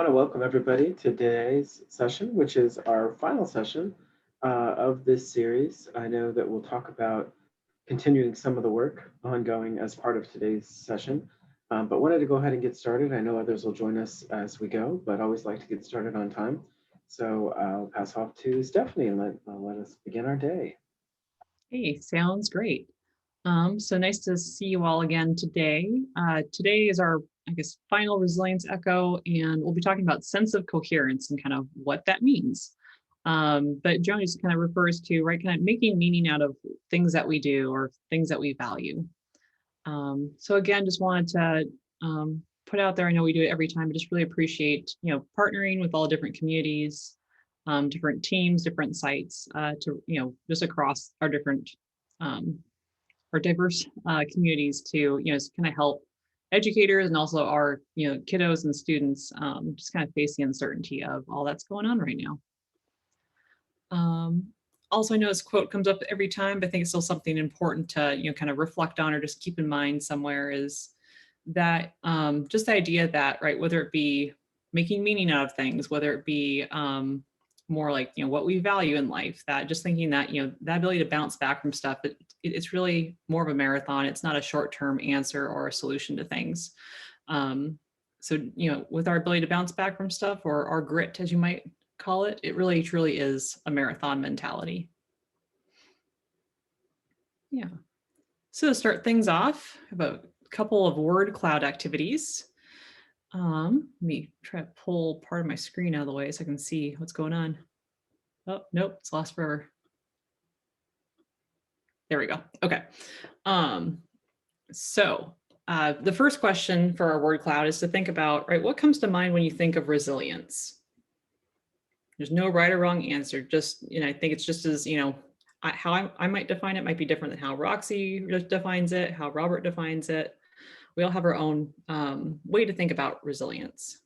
I want to welcome everybody to today's session, which is our final session of this series. I know that we'll talk about continuing some of the work ongoing as part of today's session, but wanted to go ahead and get started. I know others will join us as we go, but I always like to get started on time. So I'll pass off to Stephanie and let us begin our day. Hey, sounds great. So nice to see you all again today. Today is our, final resilience echo, and we'll be talking about sense of coherence and kind of what that means. But generally just kind of refers to, right, kind of making meaning out of things that we do or things that we value. So again, just wanted to put out there, I know we do it every time, but just really appreciate, partnering with all different communities, different teams, different sites, to, just across our different um, our diverse communities to, just kind of help educators and also our, kiddos and students just kind of face the uncertainty of all that's going on right now. Also, I know this quote comes up every time, but I think it's still something important to, kind of reflect on or just keep in mind somewhere is that just the idea that, right, whether it be making meaning out of things, whether it be more like, what we value in life, that just thinking that, that ability to bounce back from stuff, it's really more of a marathon. It's not a short-term answer or a solution to things. So, with our ability to bounce back from stuff, or our grit, as you might call it, it really truly is a marathon mentality. Yeah. So to start things off, I have a couple of word cloud activities. Let me try to pull part of my screen out of the way so I can see what's going on. Oh, nope, it's lost forever. There we go. Okay. So the first question for our word cloud is to think about, right, what comes to mind when you think of resilience? There's no right or wrong answer. Just, I think it's just as, how I might define it might be different than how Roxy defines it, how Robert defines it. We all have our own way to think about resilience.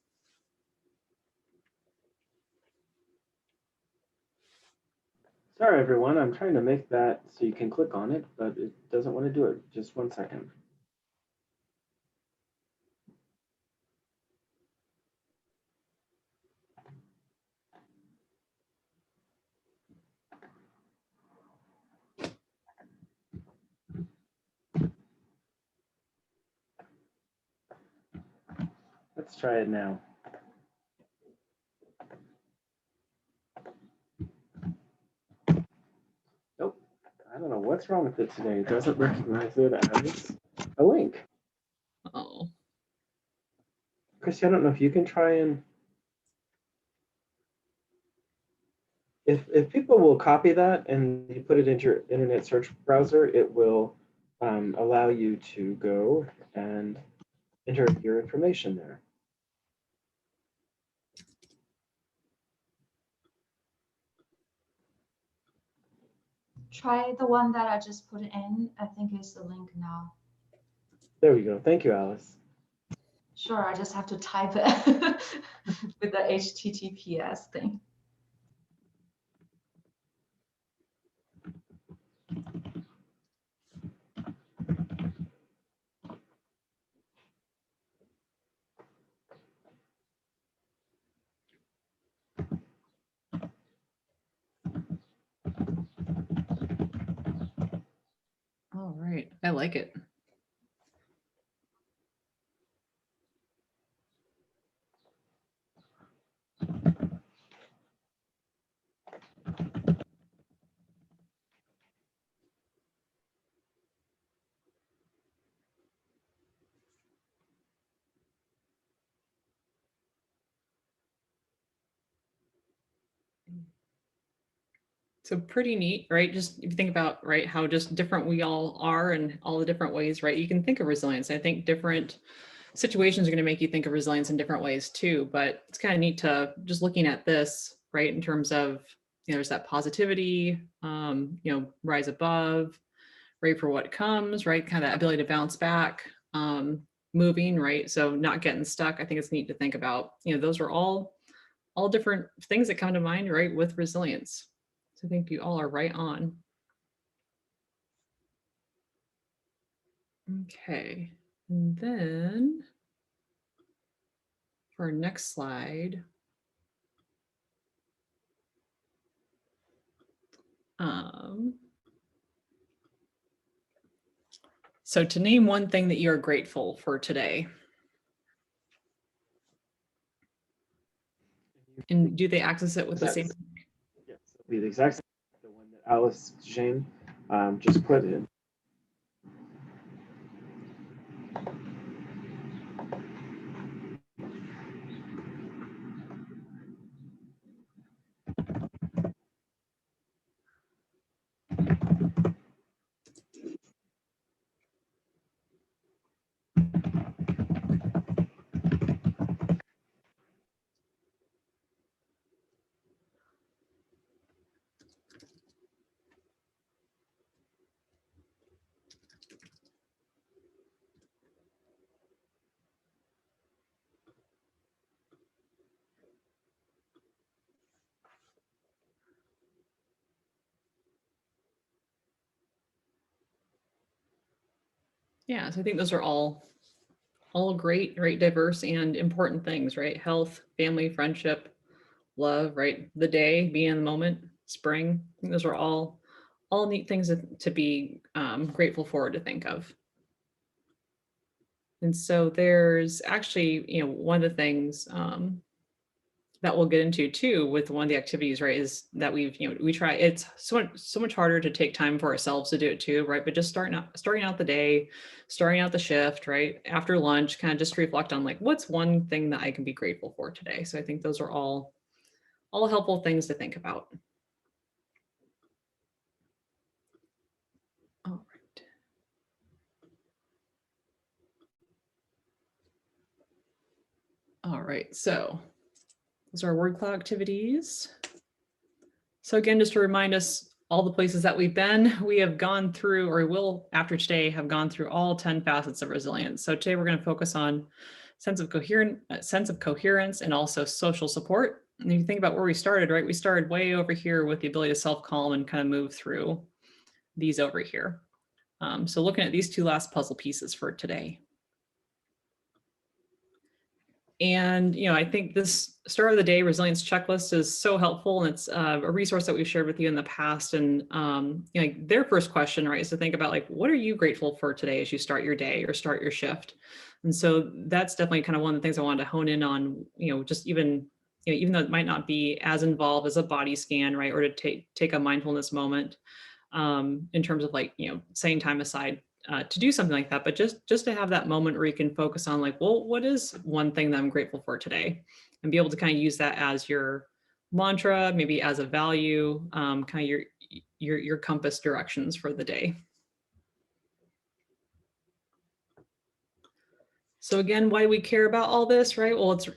Sorry, everyone. I'm trying to make that so you can click on it, but it doesn't want to do it. Just 1 second. Let's try it now. Nope. I don't know what's wrong with it today. It doesn't recognize it as a link. Oh. Christy, I don't know if you can try and if people will copy that and you put it into your internet search browser, it will allow you to go and enter your information there. Try the one that I just put in. I think it's the link now. There we go. Thank you, Alice. Sure, I just have to type it with the HTTPS thing. All right. I like it. So pretty neat, right? Just if you think about, right, how just different we all are and all the different ways, right? You can think of resilience. I think different situations are going to make you think of resilience in different ways too, but it's kind of neat to just looking at this, right, in terms of, there's that positivity, rise above, ready for what comes, right? Kind of that ability to bounce back, moving, right? So not getting stuck. I think it's neat to think about, those are all different things that come to mind, right, with resilience. So I think you all are right on. Okay, and then for for our next slide. So to name one thing that you're grateful for today. And do they access it with the same? Yes, it'll be the exact same, the one that Alice Jane just put in. Yeah, so I think those are all great, right? Diverse and important things, right? Health, family, friendship, love, right? The day, being in the moment, spring. I think those are all neat things to be grateful for, to think of. And so there's actually, one of the things that we'll get into too with one of the activities, right, is that we try, it's so much harder to take time for ourselves to do it too, right? But just starting out the day, starting out the shift, right, after lunch, kind of just reflect on like, what's one thing that I can be grateful for today? So I think those are all helpful things to think about. All right. All right, so those are our word cloud activities. So again, just to remind us, all the places that we've been, we have gone through, or will after today have gone through all 10 facets of resilience. So today we're going to focus on sense of coherence and also social support. And if you think about where we started, right? We started way over here with the ability to self-calm and kind of move through these over here. So looking at these two last puzzle pieces for today. And, I think this start of the day resilience checklist is so helpful, and it's a resource that we've shared with you in the past. And, their first question, right, is to think about like, what are you grateful for today as you start your day or start your shift? And so that's definitely kind of one of the things I wanted to hone in on, just even though it might not be as involved as a body scan, right, or to take a mindfulness moment in terms of like, setting time aside to do something like that, but just to have that moment where you can focus on like, well, what is one thing that I'm grateful for today, and be able to kind of use that as your mantra, maybe as a value, kind of your compass directions for the day. So again, why do we care about all this, right? Well, it's,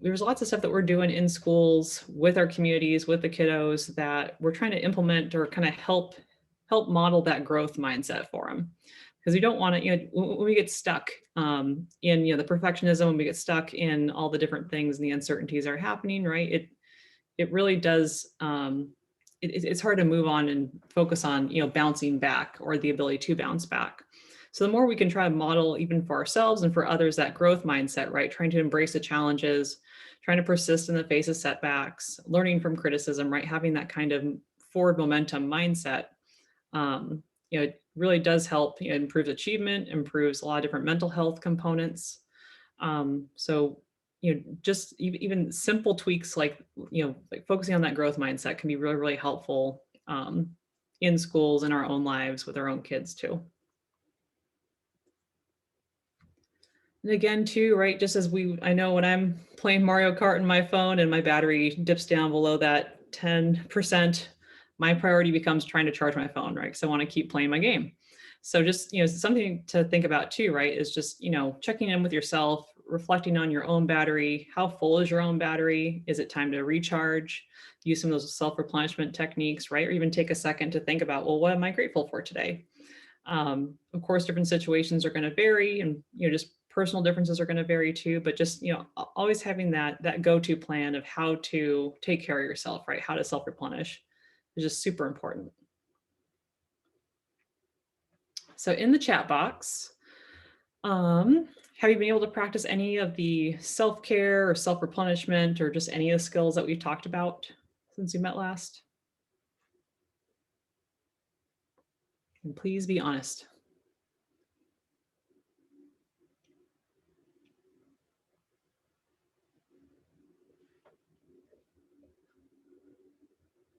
there's lots of stuff that we're doing in schools with our communities, with the kiddos, that we're trying to implement or kind of help model that growth mindset for them. Because we don't want to, when we get stuck in, the perfectionism, when we get stuck in all the different things and the uncertainties that are happening, right? It really does, it's hard to move on and focus on, bouncing back or the ability to bounce back. So the more we can try to model even for ourselves and for others that growth mindset, right? Trying to embrace the challenges, trying to persist in the face of setbacks, learning from criticism, right? Having that kind of forward momentum mindset, it really does help. It improves achievement, improves a lot of different mental health components. So, just even simple tweaks like, like focusing on that growth mindset can be really, really helpful in schools, in our own lives, with our own kids too. And again, too, right, just as I know when I'm playing Mario Kart on my phone and my battery dips down below that 10%, my priority becomes trying to charge my phone, right? Because I want to keep playing my game. So just, something to think about too, right, is just, checking in with yourself, reflecting on your own battery. How full is your own battery? Is it time to recharge? Use some of those self-replenishment techniques, right? Or even take a second to think about, well, what am I grateful for today? Of course, different situations are going to vary, and just personal differences are going to vary too. But just always having that go-to plan of how to take care of yourself, right? How to self-replenish is just super important. So in the chat box, have have you been able to practice any of the self-care or self-replenishment or just any of the skills that we've talked about since we met last? And please be honest.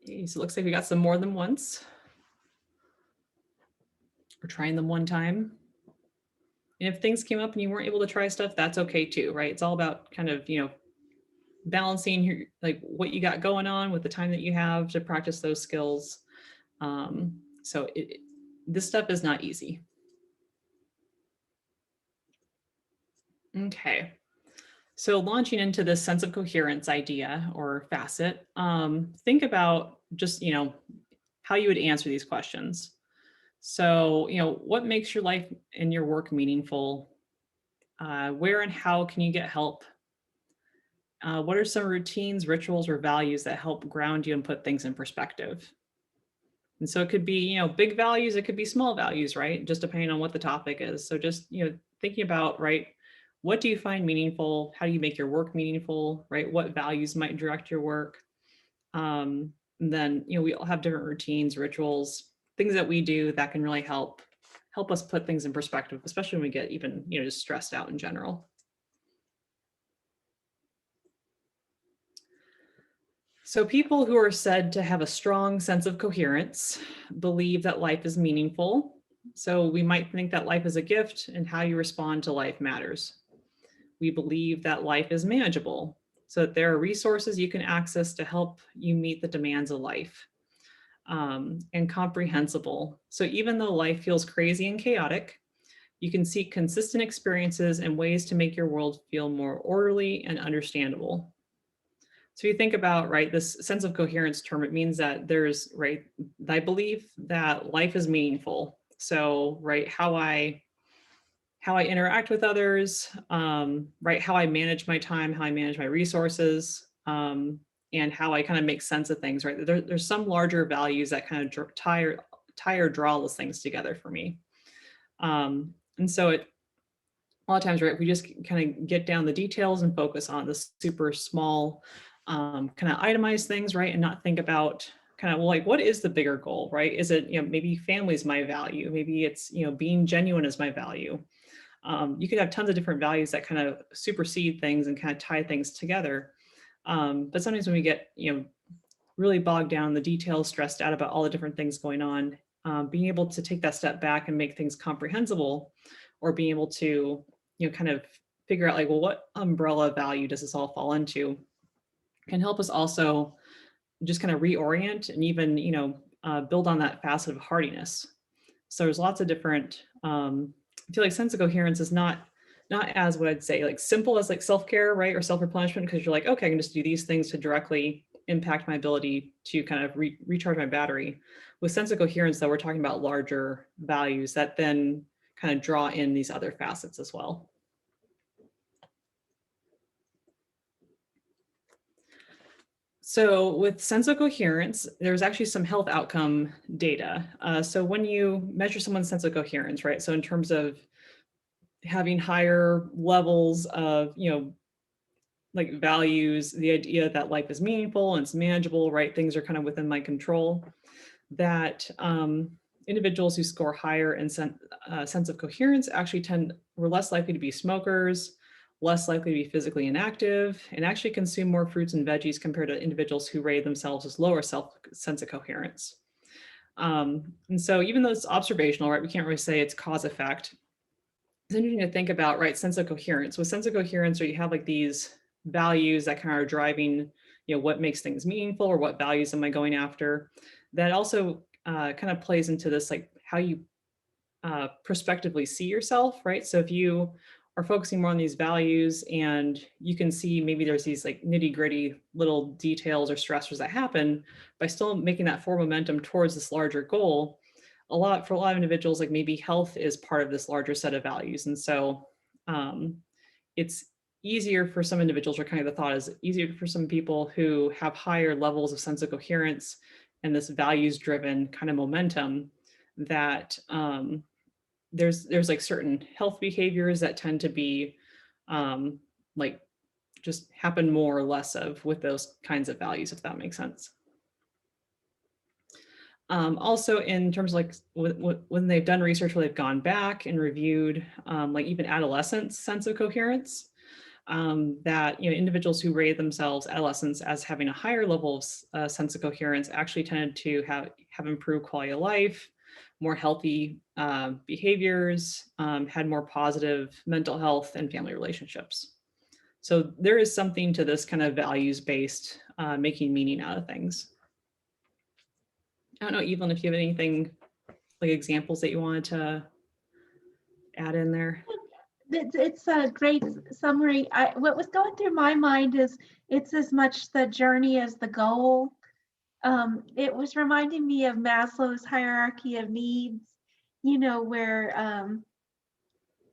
Okay, so it looks like we got some more than once. We're trying them one time. And if things came up and you weren't able to try stuff, that's okay too, right? It's all about kind of, balancing your, like what you got going on with the time that you have to practice those skills. So this stuff is not easy. Okay. So launching into this sense of coherence idea or facet, think about just, how you would answer these questions. So, what makes your life and your work meaningful? Where and how can you get help? What are some routines, rituals, or values that help ground you and put things in perspective? And so it could be, big values, it could be small values, right? Just depending on what the topic is. So just, thinking about, right, what do you find meaningful? How do you make your work meaningful, right? What values might direct your work? And then, we all have different routines, rituals, things that we do that can really help us put things in perspective, especially when we get even, just stressed out in general. So people who are said to have a strong sense of coherence believe that life is meaningful. So we might think that life is a gift and how you respond to life matters. We believe that life is manageable, so that there are resources you can access to help you meet the demands of life, and comprehensible. So even though life feels crazy and chaotic, you can seek consistent experiences and ways to make your world feel more orderly and understandable. So you think about, right, this sense of coherence term, it means that there's, right, I believe that life is meaningful. So, right, how I interact with others, right, how I manage my time, how I manage my resources, and how I kind of make sense of things, right? There's some larger values that kind of tie or draw those things together for me. And so a lot of times, right, we just kind of get down the details and focus on the super small, kind of itemized things, right? And not think about kind of, well, like, what is the bigger goal, right? Is it, maybe family is my value. Maybe it's, being genuine is my value. You could have tons of different values that kind of supersede things and kind of tie things together. But sometimes when we get, really bogged down in the details, stressed out about all the different things going on, being able to take that step back and make things comprehensible, or being able to, kind of figure out, like, well, what umbrella value does this all fall into, can help us also just kind of reorient and even, build on that facet of hardiness. So there's lots of different, I feel like sense of coherence is not as, what I'd say, like simple as like self-care, right? Or self-replenishment, because you're like, okay, I can just do these things to directly impact my ability to kind of recharge my battery. With sense of coherence, though, we're talking about larger values that then kind of draw in these other facets as well. So with sense of coherence, there's actually some health outcome data. So when you measure someone's sense of coherence, right? So in terms of having higher levels of, like values, the idea that life is meaningful and it's manageable, right? Things are kind of within my control, that individuals who score higher in sense of coherence actually were less likely to be smokers, less likely to be physically inactive, and actually consume more fruits and veggies compared to individuals who rate themselves as lower sense of coherence. And so even though it's observational, right, we can't really say it's cause effect. It's interesting to think about, right, sense of coherence. With sense of coherence, or you have like these values that kind of are driving, what makes things meaningful, or what values am I going after. That also kind of plays into this, like how you prospectively see yourself, right? So if you are focusing more on these values and you can see maybe there's these like nitty gritty little details or stressors that happen, by still making that forward momentum towards this larger goal, for a lot of individuals, like maybe health is part of this larger set of values. And so it's easier for some individuals, or kind of the thought is easier for some people who have higher levels of sense of coherence and this values driven kind of momentum, that there's like certain health behaviors that tend to be like just happen more or less of with those kinds of values, if that makes sense. Also, in terms of like when they've done research where they've gone back and reviewed like even adolescents' sense of coherence, that individuals who rate themselves adolescents as having a higher level of sense of coherence actually tended to have improved quality of life, more healthy behaviors, had more positive mental health and family relationships. So there is something to this kind of values-based making meaning out of things. I don't know, Evelyn, if you have anything like examples that you wanted to add in there. It's a great summary. What was going through my mind is it's as much the journey as the goal. It was reminding me of Maslow's hierarchy of needs, where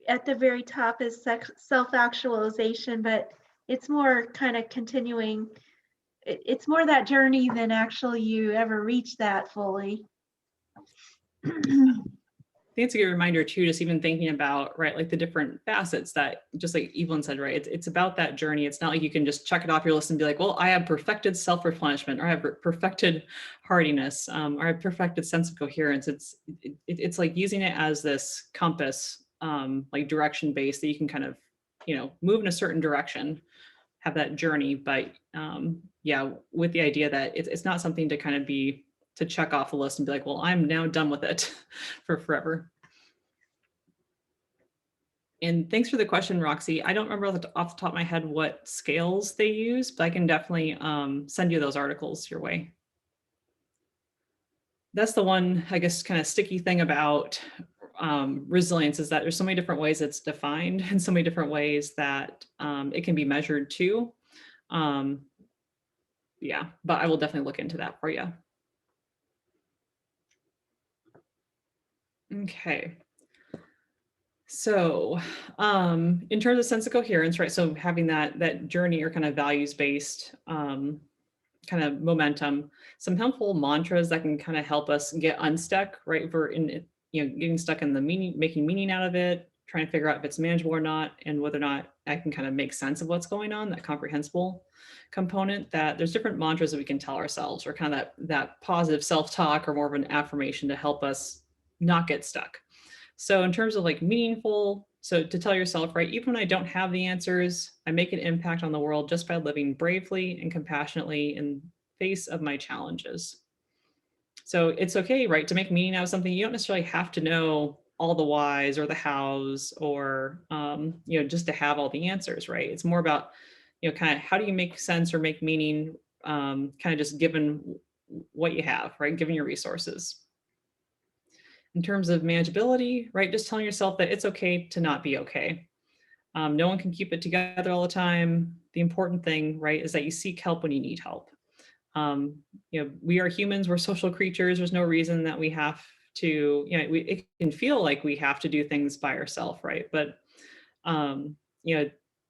at the very top is self-actualization, but it's more kind of continuing. It's more that journey than actually you ever reach that fully. I think it's a good reminder too, just even thinking about, right, like the different facets that, just like Evelyn said, right, it's about that journey. It's not like you can just check it off your list and be like, well, I have perfected self-replenishment, or I have perfected hardiness, or I have perfected sense of coherence. It's like using it as this compass, like direction based, that you can kind of, move in a certain direction, have that journey. But yeah, with the idea that it's not something to kind of be, to check off the list and be like, well, I'm now done with it for forever. And thanks for the question, Roxy. I don't remember off the top of my head what scales they use, but I can definitely send you those articles your way. That's the one, I guess, kind of sticky thing about resilience, is that there's so many different ways it's defined and so many different ways that it can be measured too. Yeah, but I will definitely look into that for you. Okay. So in terms of sense of coherence, right? So having that journey or kind of values-based kind of momentum, some helpful mantras that can kind of help us get unstuck, right? If we're in, getting stuck in the meaning, making meaning out of it, trying to figure out if it's manageable or not, and whether or not I can kind of make sense of what's going on, that comprehensible component, that there's different mantras that we can tell ourselves, or kind of that positive self-talk, or more of an affirmation to help us not get stuck. So in terms of like meaningful, so to tell yourself, right, even when I don't have the answers, I make an impact on the world just by living bravely and compassionately in face of my challenges. So it's okay, right, to make meaning out of something. You don't necessarily have to know all the whys or the hows, or just to have all the answers, right? It's more about, kind of how do you make sense or make meaning, kind of just given what you have, right? Given your resources. In terms of manageability, right, just telling yourself that it's okay to not be okay. No one can keep it together all the time. The important thing, right, is that you seek help when you need help. We are humans, we're social creatures. There's no reason that we have to, it can feel like we have to do things by ourselves, right? But,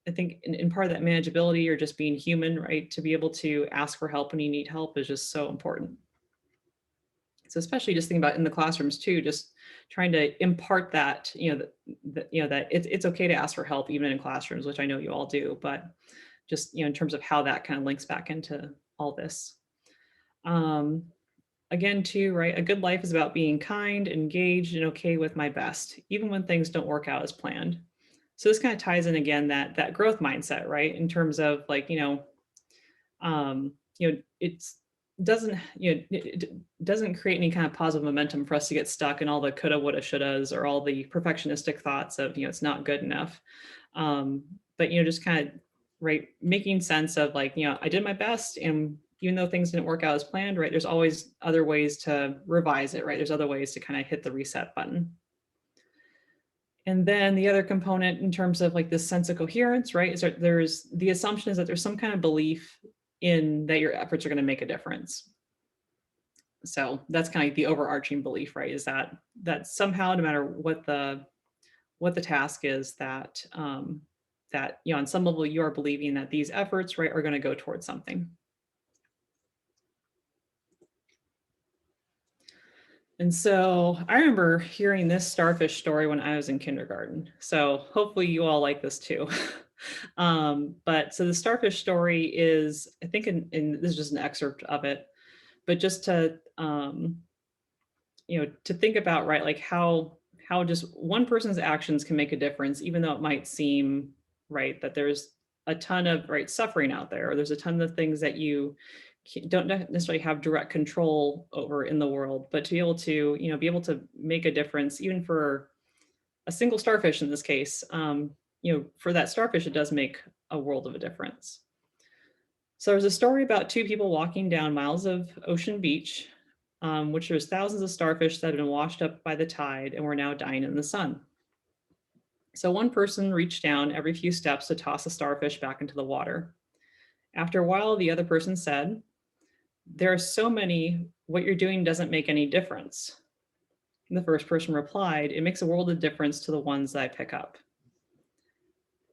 I think in part of that manageability, or just being human, right, to be able to ask for help when you need help is just so important. So especially just thinking about in the classrooms too, just trying to impart that, that it's okay to ask for help even in classrooms, which I know you all do, but just, in terms of how that kind of links back into all this. Again, too, right, a good life is about being kind, engaged, and okay with my best, even when things don't work out as planned. So this kind of ties in again, that growth mindset, right? In terms of like, it's doesn't, it doesn't create any kind of positive momentum for us to get stuck in all the coulda, woulda, shouldas, or all the perfectionistic thoughts of, it's not good enough. But, just kind of, right, making sense of like, I did my best, and even though things didn't work out as planned, right, there's always other ways to revise it, right? There's other ways to kind of hit the reset button. And then the other component in terms of like this sense of coherence, right, is that there's the assumption is that there's some kind of belief in that your efforts are going to make a difference. So that's kind of like the overarching belief, right, is that somehow, no matter what the task is, that that on some level you are believing that these efforts, right, are going to go towards something. And so I remember hearing this starfish story when I was in kindergarten. So hopefully you all like this too. But so the starfish story is, I think, this is just an excerpt of it, but just to, to think about, right, like how just one person's actions can make a difference, even though it might seem, right, that there's a ton of, right, suffering out there, or there's a ton of things that you don't necessarily have direct control over in the world, but to be able to, be able to make a difference, even for a single starfish in this case, for that starfish, it does make a world of a difference. So there's a story about two people walking down miles of ocean beach, which there's thousands of starfish that have been washed up by the tide and were now dying in the sun. So one person reached down every few steps to toss a starfish back into the water. After a while, the other person said, "There are so many, what you're doing doesn't make any difference." And the first person replied, "It makes a world of difference to the ones that I pick up."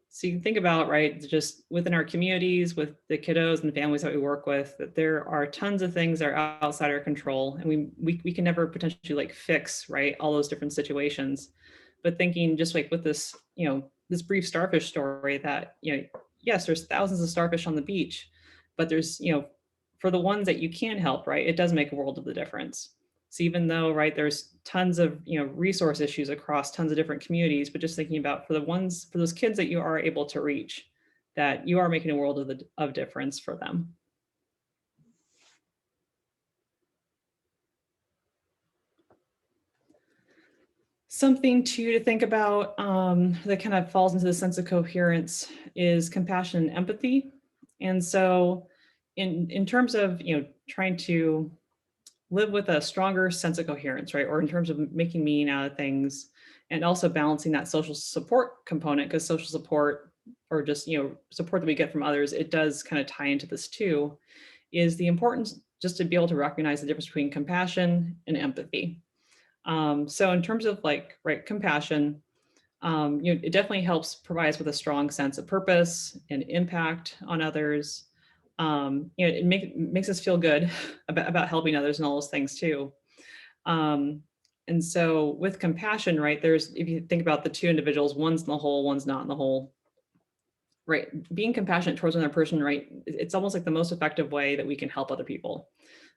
So you can think about, right, just within our communities, with the kiddos and the families that we work with, that there are tons of things that are outside our control, and we can never potentially like fix, right, all those different situations. But thinking just like with this, this brief starfish story that, yes, there's thousands of starfish on the beach, but there's, for the ones that you can help, right, it does make a world of the difference. So even though, right, there's tons of, resource issues across tons of different communities, but just thinking about for those kids that you are able to reach, that you are making a world of difference for them. Something to think about that kind of falls into the sense of coherence is compassion and empathy. And so in terms of, trying to live with a stronger sense of coherence, right? Or in terms of making meaning out of things, and also balancing that social support component, because social support, or just, support that we get from others, it does kind of tie into this too, is the importance just to be able to recognize the difference between compassion and empathy. So in terms of like, right, compassion, it definitely helps provide us with a strong sense of purpose and impact on others. It makes us feel good about helping others and all those things too. And so with compassion, right, if you think about the two individuals, one's in the hole, one's not in the hole, right? Being compassionate towards another person, right, it's almost like the most effective way that we can help other people.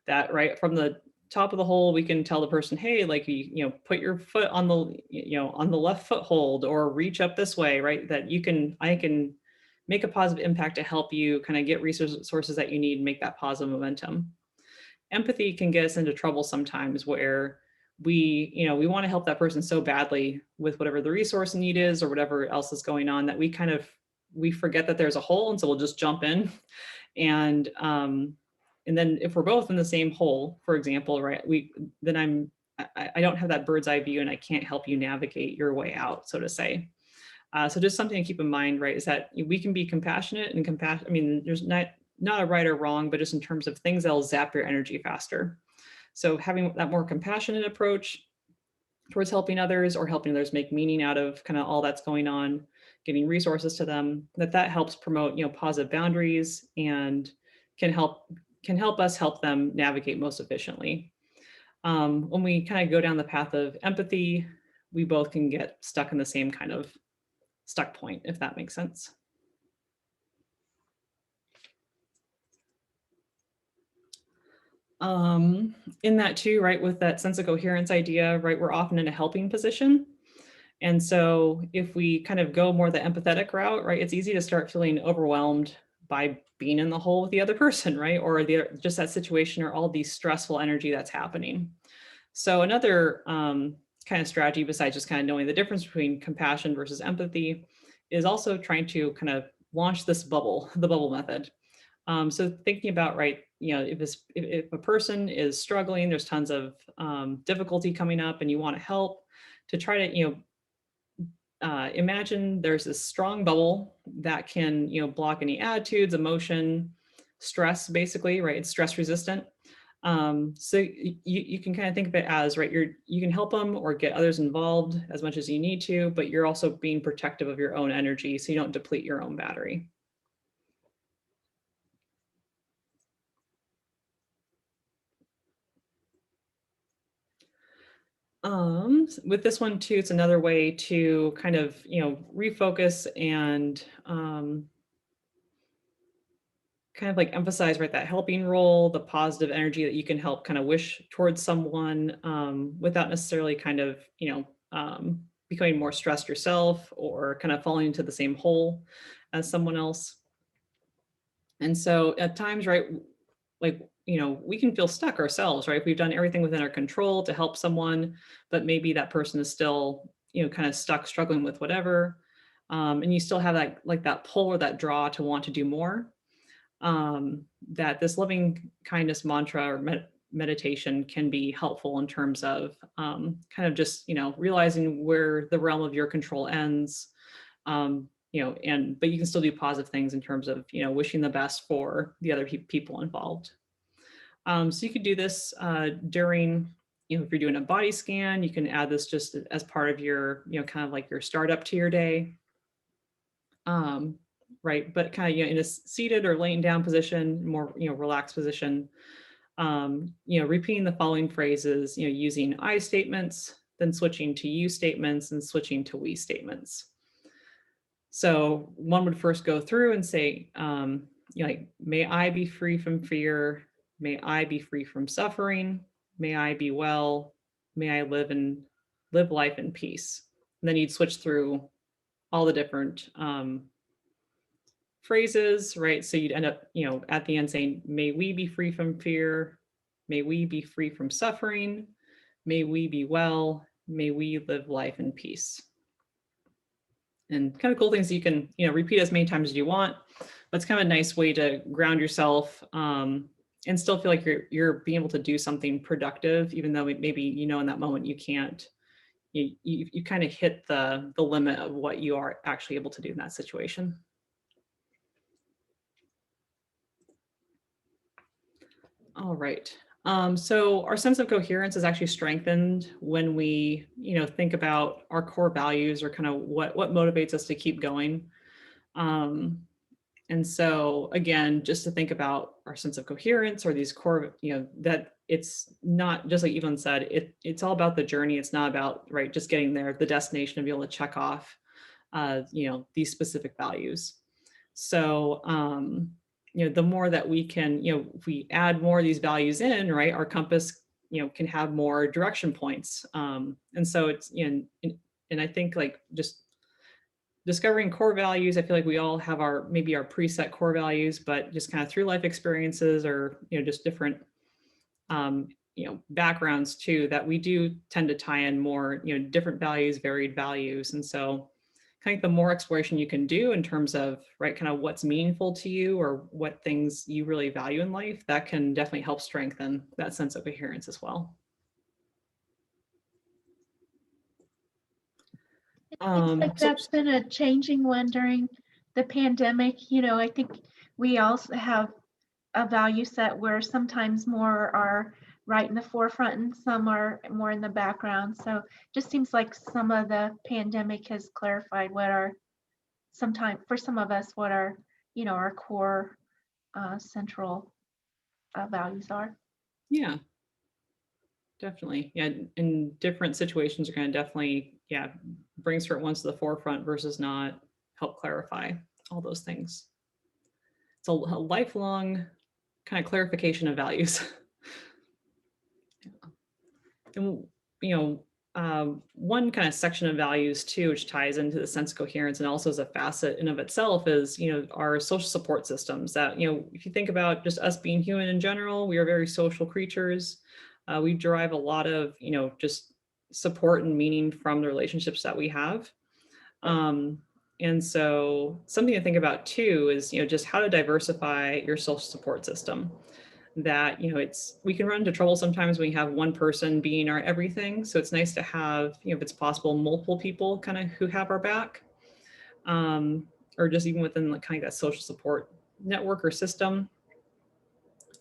That, right, from the top of the hole, we can tell the person, hey, like, put your foot on the left foothold, or reach up this way, right? That I can make a positive impact to help you kind of get resources that you need and make that positive momentum. Empathy can get us into trouble sometimes, where we want to help that person so badly with whatever the resource need is or whatever else is going on, that we forget that there's a hole, and so we'll just jump in. And then if we're both in the same hole, for example, right, I don't have that bird's eye view, and I can't help you navigate your way out, so to say. So just something to keep in mind, right, is that we can be compassionate and I mean, there's not a right or wrong, but just in terms of things that'll zap your energy faster. So having that more compassionate approach towards helping others, or helping others make meaning out of kind of all that's going on, getting resources to them, that helps promote, positive boundaries, and can help us help them navigate most efficiently. When we kind of go down the path of empathy, we both can get stuck in the same kind of stuck point, if that makes sense. In that too, right, with that sense of coherence idea, right, we're often in a helping position. And so if we kind of go more the empathetic route, right, it's easy to start feeling overwhelmed by being in the hole with the other person, right? Or just that situation, or all the stressful energy that's happening. So another kind of strategy, besides just kind of knowing the difference between compassion versus empathy, is also trying to kind of launch this bubble, the bubble method. So thinking about, right, if a person is struggling, there's tons of difficulty coming up, and you want to help, to try to, imagine there's this strong bubble that can, block any attitudes, emotion, stress, basically, right? It's stress resistant. So you can kind of think of it as, right, you can help them or get others involved as much as you need to, but you're also being protective of your own energy, so you don't deplete your own battery. With this one too, it's another way to kind of, refocus and kind of like emphasize, right, that helping role, the positive energy that you can help kind of wish towards someone without necessarily kind of, becoming more stressed yourself or kind of falling into the same hole as someone else. And so at times, right, like, we can feel stuck ourselves, right? We've done everything within our control to help someone, but maybe that person is still, kind of stuck, struggling with whatever. And you still have that, like that pull or that draw to want to do more. That this loving kindness mantra or meditation can be helpful in terms of kind of just, realizing where the realm of your control ends. But you can still do positive things in terms of, wishing the best for the other people involved. So you could do this during, if you're doing a body scan, you can add this just as part of your, kind of like your startup to your day. Right, but kind of, in a seated or laying down position, more, relaxed position, repeating the following phrases, using I statements, then switching to you statements and switching to we statements. So one would first go through and say, like, may I be free from fear. May I be free from suffering. May I be well. May I live life in peace. And then you'd switch through all the different phrases, right? So you'd end up, at the end saying, may we be free from fear. May we be free from suffering. May we be well. May we live life in peace. And kind of cool things you can, repeat as many times as you want. But it's kind of a nice way to ground yourself and still feel like you're being able to do something productive, even though maybe, in that moment you can't. You kind of hit the limit of what you are actually able to do in that situation. All right. So our sense of coherence is actually strengthened when we, think about our core values or kind of what motivates us to keep going. And so again, just to think about our sense of coherence or these core, that it's not just like Evelyn said, it's all about the journey. It's not about, right, just getting there, the destination, to be able to check off, these specific values. So, the more that we can, if we add more of these values in, right, our compass, can have more direction points. And so it's, and I think like just discovering core values, I feel like we all have maybe our preset core values, but just kind of through life experiences or, just different, backgrounds too, that we do tend to tie in more, different values, varied values. And so kind of the more exploration you can do in terms of, right, kind of what's meaningful to you or what things you really value in life, that can definitely help strengthen that sense of coherence as well. It's like that's been a changing one during the pandemic. I think we also have a value set where sometimes more are right in the forefront and some are more in the background. So just seems like some of the pandemic has clarified what our, sometimes for some of us, what our, our core central values are. Yeah, definitely. Yeah, in different situations are going to definitely, bring certain ones to the forefront versus not, help clarify all those things. It's a lifelong kind of clarification of values. And, one kind of section of values too, which ties into the sense of coherence and also as a facet in of itself is, our social support systems that, if you think about just us being human in general, we are very social creatures. We derive a lot of, just support and meaning from the relationships that we have. And so something to think about too is, just how to diversify your social support system. That, we can run into trouble sometimes when you have one person being our everything. So it's nice to have, if it's possible, multiple people kind of who have our back, or just even within like kind of that social support network or system.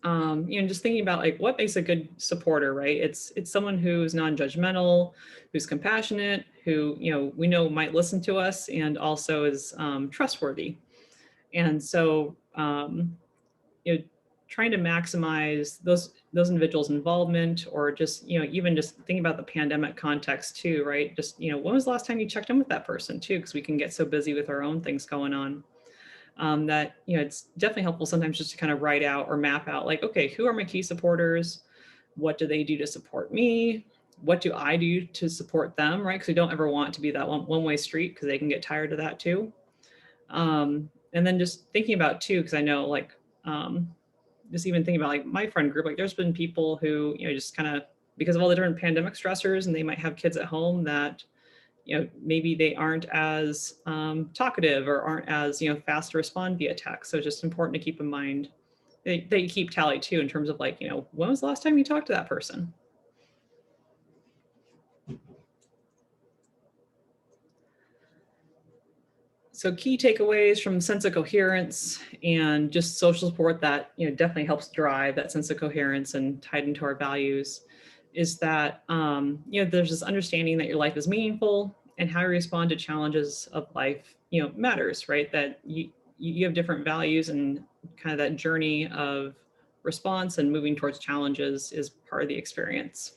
Just thinking about like what makes a good supporter, right? It's someone who's non-judgmental, who's compassionate, who, we know might listen to us and also is trustworthy. And so, trying to maximize those those individuals' involvement, or just, even just thinking about the pandemic context too, right? Just, when was the last time you checked in with that person too? Because we can get so busy with our own things going on. That, it's definitely helpful sometimes just to kind of write out or map out like, okay, who are my key supporters? What do they do to support me? What do I do to support them, right? Because we don't ever want it to be that one-way street, because they can get tired of that too. And then just thinking about too, because I know like, just even thinking about like my friend group, like there's been people who, just kind of, because of all the different pandemic stressors, and they might have kids at home that, maybe they aren't as talkative, or aren't as, fast to respond via text. So it's just important to keep in mind that you keep tally too, in terms of like, when was the last time you talked to that person? So key takeaways from Sense of Coherence and just social support that, definitely helps drive that sense of coherence and tied into our values, is that, there's this understanding that your life is meaningful, and how you respond to challenges of life, matters, right? That you have different values, and kind of that journey of response and moving towards challenges is part of the experience.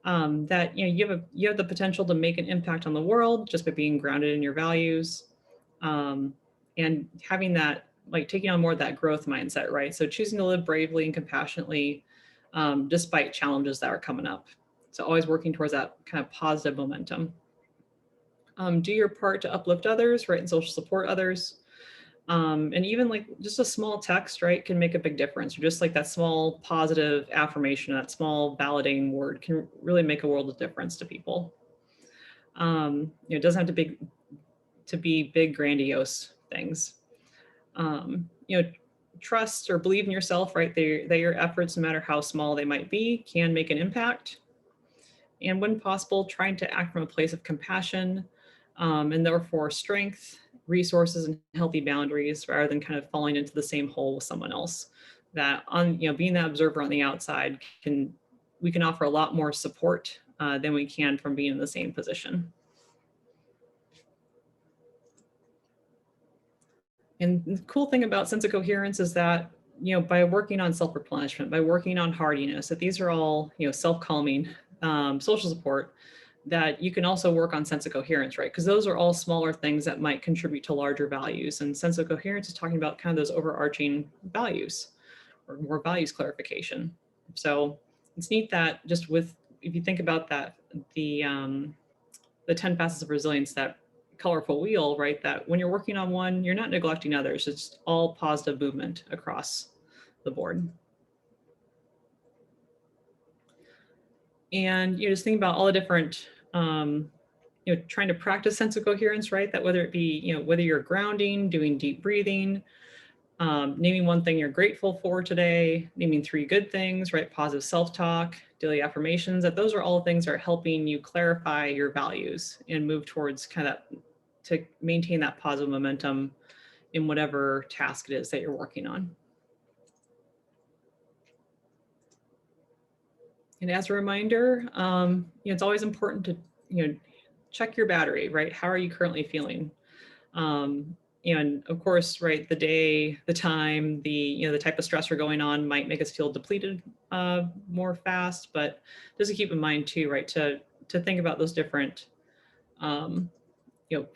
That, you have the potential to make an impact on the world just by being grounded in your values. And having that, like taking on more of that growth mindset, right? So choosing to live bravely and compassionately, despite challenges that are coming up. So always working towards that kind of positive momentum. Do your part to uplift others, right? And social support others. And even like just a small text, right, can make a big difference. Or just like that small positive affirmation, that small validating word can really make a world of difference to people. It doesn't have to be big, grandiose things. Trust or believe in yourself, right? That your efforts, no matter how small they might be, can make an impact. And when possible, trying to act from a place of compassion, and therefore strength, resources, and healthy boundaries, rather than kind of falling into the same hole with someone else. That being that observer on the outside, we can offer a lot more support than we can from being in the same position. And the cool thing about Sense of Coherence is that, by working on self-replenishment, by working on hardiness, that these are all, self-calming social support, that you can also work on Sense of Coherence, right? Because those are all smaller things that might contribute to larger values. And Sense of Coherence is talking about kind of those overarching values, or more values clarification. So it's neat that just if you think about that, the 10 facets of resilience, that colorful wheel, right? That when you're working on one, you're not neglecting others. It's all positive movement across the board. And just think about all the different, trying to practice sense of coherence, right? That whether it be, whether you're grounding, doing deep breathing, naming one thing you're grateful for today, naming 3 good things, right? Positive self-talk, daily affirmations, that those are all things that are helping you clarify your values and move towards kind of to maintain that positive momentum in whatever task it is that you're working on. And as a reminder, it's always important to, check your battery, right? How are you currently feeling? And of course, right, the day, the time, the type of stressor going on might make us feel depleted more fast, but just to keep in mind too, right, to think about those different,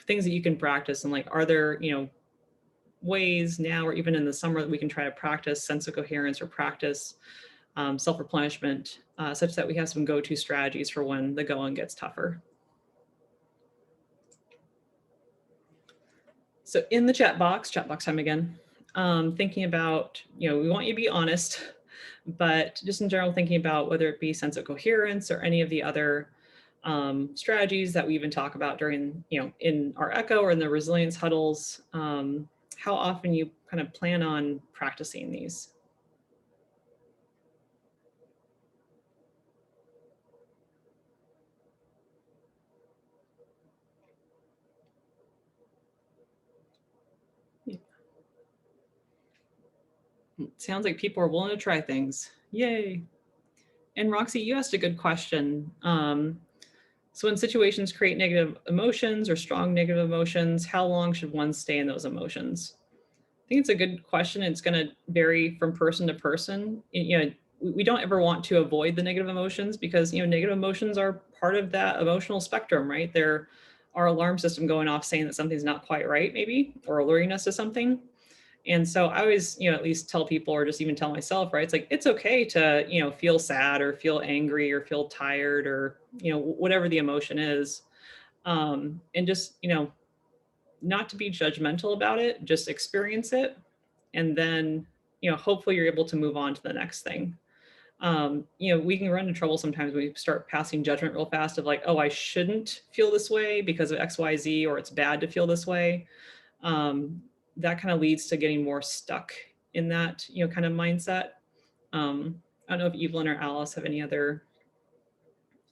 things that you can practice, and like, are there, ways now or even in the summer that we can try to practice sense of coherence or practice self-replenishment, such that we have some go-to strategies for when the going gets tougher. So in the chat box time again, thinking about, we want you to be honest, but just in general, thinking about whether it be sense of coherence or any of the other strategies that we even talk about during, in our echo or in the resilience huddles, how often you kind of plan on practicing these. It sounds like people are willing to try things. Yay. And Roxy, you asked a good question. So when situations create negative emotions or strong negative emotions, how long should one stay in those emotions? I think it's a good question. It's going to vary from person to person. we don't ever want to avoid the negative emotions, because, negative emotions are part of that emotional spectrum, right? They're our alarm system going off saying that something's not quite right, maybe, or alerting us to something. And so I always, at least tell people, or just even tell myself, right? It's like, it's okay to, feel sad or feel angry or feel tired, or, whatever the emotion is. And just, not to be judgmental about it, just experience it. And then, hopefully you're able to move on to the next thing. We can run into trouble sometimes when we start passing judgment real fast of like, oh, I shouldn't feel this way because of X, Y, Z, or it's bad to feel this way. That kind of leads to getting more stuck in that, kind of mindset. I don't know if Evelyn or Alice have any other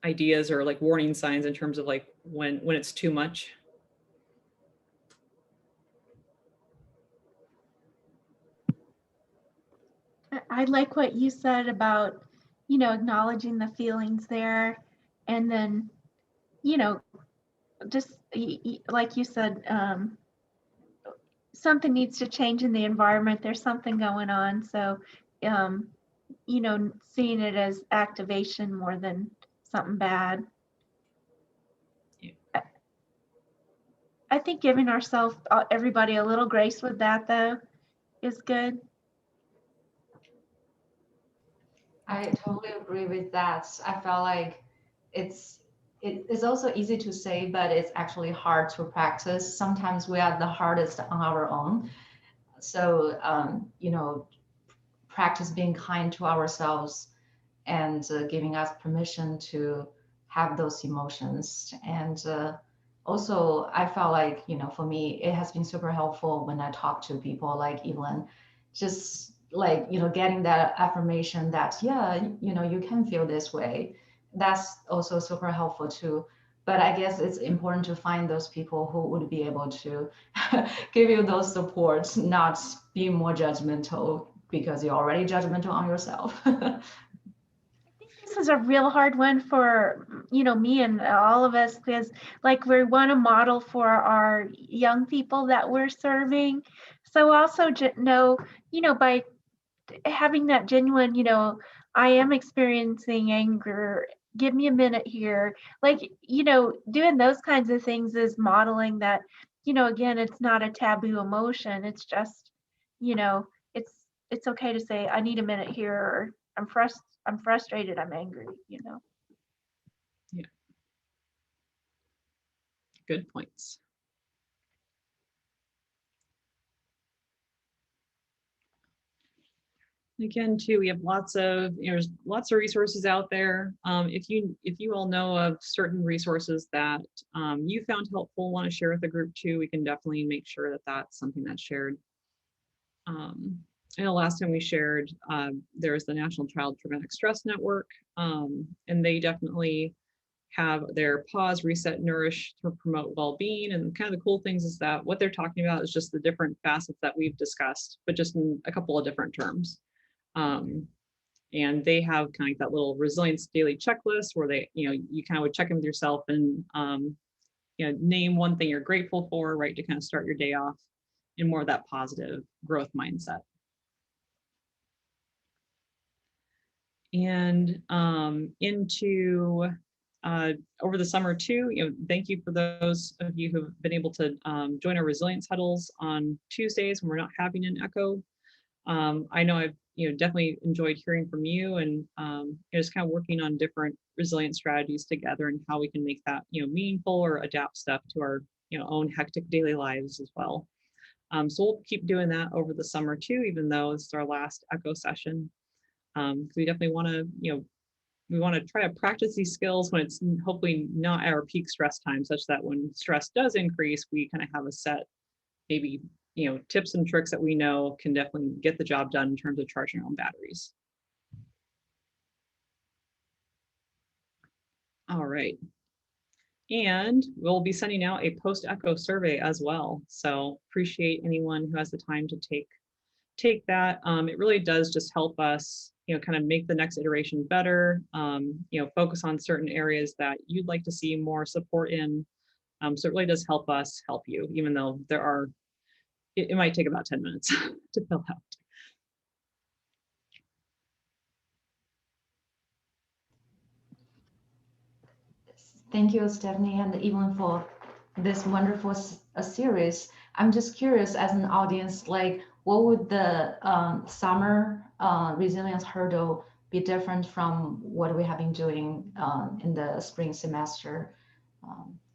ideas or like warning signs in terms of like when it's too much. I like what you said about, acknowledging the feelings there, and then, just like you said, something needs to change in the environment. There's something going on. So, seeing it as activation more than something bad. Yeah. I think giving ourselves, everybody, a little grace with that, though, is good. I totally agree with that. I felt like it's also easy to say, but it's actually hard to practice. Sometimes we are the hardest on our own. So, practice being kind to ourselves and giving us permission to have those emotions. And also, I felt like, for me, it has been super helpful when I talk to people like Evelyn, just like, getting that affirmation that, yeah, you can feel this way. That's also super helpful too. But I guess it's important to find those people who would be able to give you those supports, not be more judgmental because you're already judgmental on yourself. This is a real hard one for, me and all of us, because like we want to model for our young people that we're serving. So also know, by having that genuine, I am experiencing anger. Give me a minute here. Like, doing those kinds of things is modeling that, again, it's not a taboo emotion. It's just, it's okay to say, I need a minute here, or I'm frustrated, I'm angry. Yeah. Good points. Again, too, we have lots of, there's lots of resources out there. If you all know of certain resources that you found helpful, want to share with the group too, we can definitely make sure that that's something that's shared. I know last time we shared, there's the National Child Traumatic Stress Network, and they definitely have their pause, reset, nourish to promote well-being. And kind of the cool things is that what they're talking about is just the different facets that we've discussed, but just in a couple of different terms. And they have kind of like that little resilience daily checklist where they, you kind of would check in with yourself and, name one thing you're grateful for, right, to kind of start your day off in more of that positive growth mindset. And into over the summer too, thank you for those of you who've been able to join our resilience huddles on Tuesdays when we're not having an echo. I know I've definitely enjoyed hearing from you, and just kind of working on different resilience strategies together and how we can make that meaningful or adapt stuff to our own hectic daily lives as well. So we'll keep doing that over the summer too, even though this is our last echo session. We definitely want to we want to try to practice these skills when it's hopefully not at our peak stress time, such that when stress does increase, we kind of have a set, maybe, tips and tricks that we know can definitely get the job done in terms of charging our own batteries. All right. And we'll be sending out a post-echo survey as well. So appreciate anyone who has the time to take that. It really does just help us, kind of make the next iteration better, focus on certain areas that you'd like to see more support in. So it really does help us help you, even though it might take about 10 minutes to fill out. Thank you, Stephanie, and even for this wonderful series. I'm just curious, as an audience, like, what would the summer resilience hurdle be different from what we have been doing in the spring semester?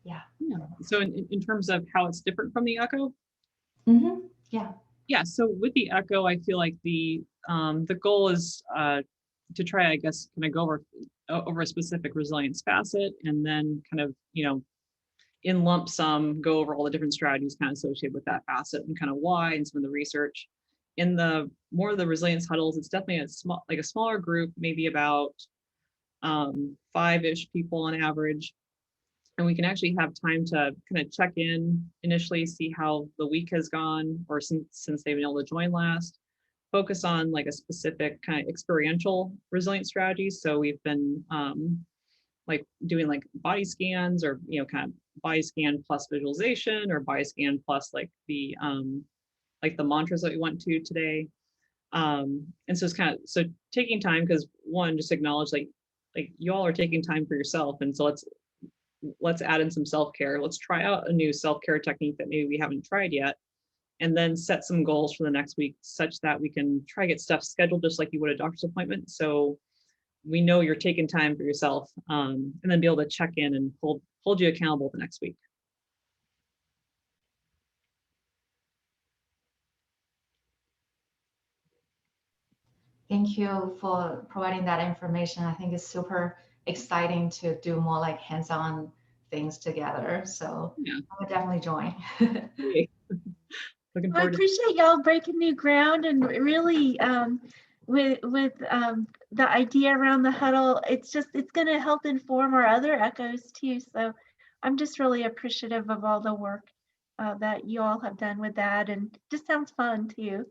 Yeah. Yeah. So in terms of how it's different from the echo, Yeah. yeah. So with the echo, I feel like the goal is to try, I guess, kind of go over a specific resilience facet, and then kind of, in lump sum, go over all the different strategies kind of associated with that facet and kind of why and some of the research. In the more of the resilience huddles, it's definitely a smaller group, maybe about 5-ish people on average. And we can actually have time to kind of check in initially, see how the week has gone, or since they've been able to join last. Focus on like a specific kind of experiential resilience strategy. So we've been like doing like body scans, or kind of body scan plus visualization, or body scan plus like the mantras that we went to today. And so it's kind of, so taking time, because one, just acknowledge like you all are taking time for yourself, and so let's add in some self-care. Let's try out a new self-care technique that maybe we haven't tried yet, and then set some goals for the next week such that we can try to get stuff scheduled just like you would a doctor's appointment. So we know you're taking time for yourself, and then be able to check in and hold you accountable the next week. Thank you for providing that information. I think it's super exciting to do more like hands-on things together. So Yeah. I would definitely join. Looking I forward to appreciate y'all breaking new ground, and really with the idea around the huddle. It's going to help inform our other echoes too. So I'm just really appreciative of all the work that you all have done with that, and it just sounds fun too.